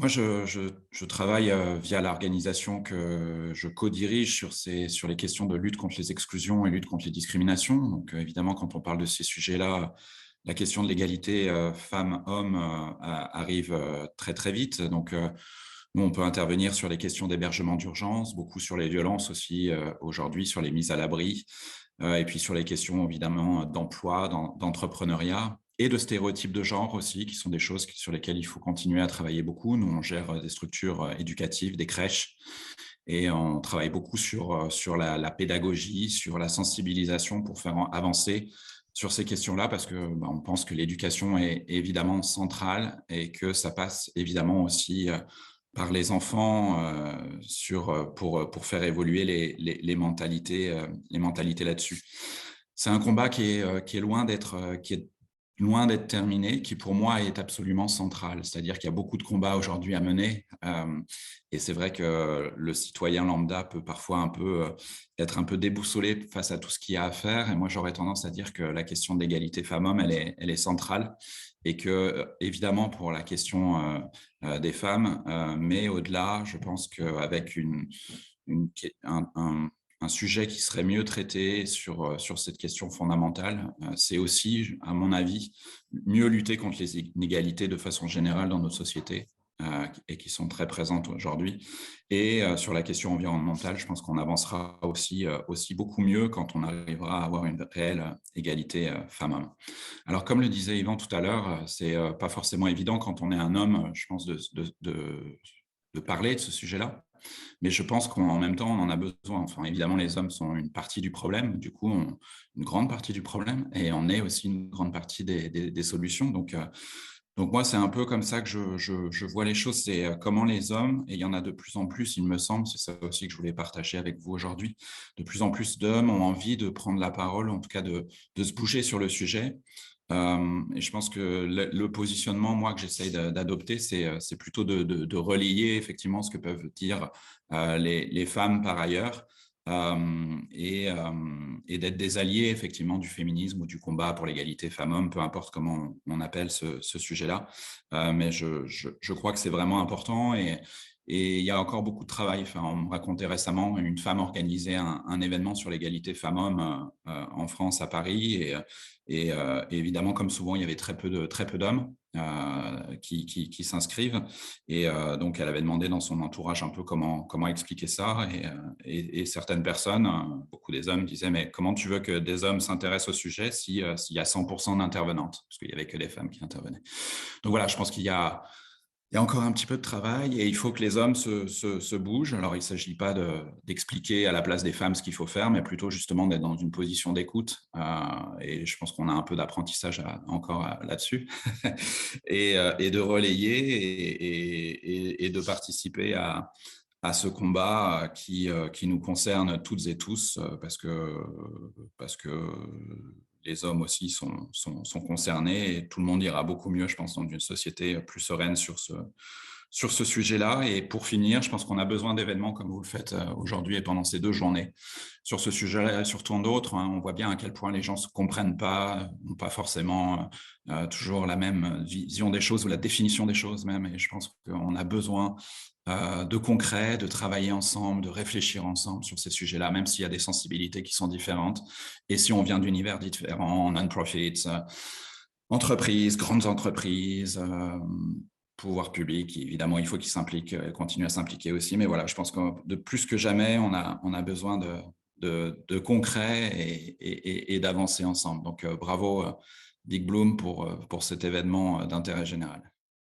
Moi, je travaille, via l'organisation que je co-dirige sur les questions de lutte contre les exclusions et lutte contre les discriminations. Donc, évidemment, quand on parle de ces sujets-là, la question de l'égalité, femmes-hommes, arrive, très, très vite. Donc, nous, on peut intervenir sur les questions d'hébergement d'urgence, beaucoup sur les violences aussi, aujourd'hui, sur les mises à l'abri, et puis sur les questions évidemment d'emploi, d'entrepreneuriat et de stéréotypes de genre aussi, qui sont des choses sur lesquelles il faut continuer à travailler beaucoup. Nous, on gère des structures éducatives, des crèches, et on travaille beaucoup sur la pédagogie, sur la sensibilisation pour faire avancer sur ces questions-là, parce que on pense que l'éducation est évidemment centrale et que ça passe évidemment aussi par les enfants, pour faire évoluer les mentalités là-dessus. C'est un combat qui est loin d'être, terminé, qui pour moi est absolument central. C'est-à-dire qu'il y a beaucoup de combats aujourd'hui à mener, et c'est vrai que le citoyen lambda peut parfois être un peu déboussolé face à tout ce qu'il y a à faire, et moi j'aurais tendance à dire que la question de l'égalité femmes-hommes, elle est centrale, et que, évidemment pour la question, des femmes, mais au-delà, je pense qu'avec une un sujet qui serait mieux traité sur cette question fondamentale, c'est aussi, à mon avis, mieux lutter contre les inégalités de façon générale dans nos sociétés, et qui sont très présentes aujourd'hui. Et sur la question environnementale, je pense qu'on avancera aussi beaucoup mieux quand on arrivera à avoir une réelle égalité, femmes-hommes. Alors, comme le disait Yvan tout à l'heure, c'est pas forcément évident quand on est un homme, je pense, de parler de ce sujet-là. Mais je pense qu'en même temps, on en a besoin. Enfin, évidemment, les hommes sont une partie du problème, du coup, une grande partie du problème, et on est aussi une grande partie des solutions. Donc moi, c'est un peu comme ça que je vois les choses. C'est comment les hommes, et il y en a de plus en plus, il me semble, c'est ça aussi que je voulais partager avec vous aujourd'hui, de plus en plus d'hommes ont envie de prendre la parole, en tout cas de se bouger sur le sujet. Et je pense que le positionnement, moi, que j'essaye d'adopter, c'est plutôt de relayer effectivement ce que peuvent dire les femmes par ailleurs, et d'être des alliés effectivement du féminisme ou du combat pour l'égalité femmes-hommes, peu importe comment on appelle ce sujet-là. Mais je crois que c'est vraiment important, et il y a encore beaucoup de travail. Enfin, on me racontait récemment, une femme organisait un événement sur l'égalité femmes-hommes en France, à Paris, et évidemment, comme souvent, il y avait très peu d'hommes qui s'inscrivent. Et donc, elle avait demandé dans son entourage un peu comment expliquer ça. Et certaines personnes, beaucoup des hommes, disaient: mais comment tu veux que des hommes s'intéressent au sujet s'il y a 100% d'intervenantes? Parce qu'il n'y avait que des femmes qui intervenaient. Donc voilà, je pense qu'il y a encore un petit peu de travail, et il faut que les hommes se bougent. Alors, il ne s'agit pas d'expliquer à la place des femmes ce qu'il faut faire, mais plutôt justement d'être dans une position d'écoute. Et je pense qu'on a un peu d'apprentissage encore là-dessus. Et de relayer, et de participer à ce combat qui nous concerne toutes et tous, parce que les hommes aussi sont concernés, et tout le monde ira beaucoup mieux, je pense, dans une société plus sereine sur ce sujet-là. Et pour finir, je pense qu'on a besoin d'événements comme vous le faites aujourd'hui et pendant ces 2 journées sur ce sujet-là, et surtout d'autres. On voit bien à quel point les gens ne se comprennent pas, n'ont pas forcément toujours la même vision des choses, ou la définition des choses même. Et je pense qu'on a besoin de concret, de travailler ensemble, de réfléchir ensemble sur ces sujets-là, même s'il y a des sensibilités qui sont différentes. Et si on vient d'univers différents, non-profits, entreprises, grandes entreprises, pouvoir public, évidemment, il faut qu'ils s'impliquent, continuent à s'impliquer aussi. Mais voilà, je pense que de plus que jamais, on a besoin de concret, et d'avancer ensemble. Donc, bravo, Big Bloom, pour cet événement d'intérêt général.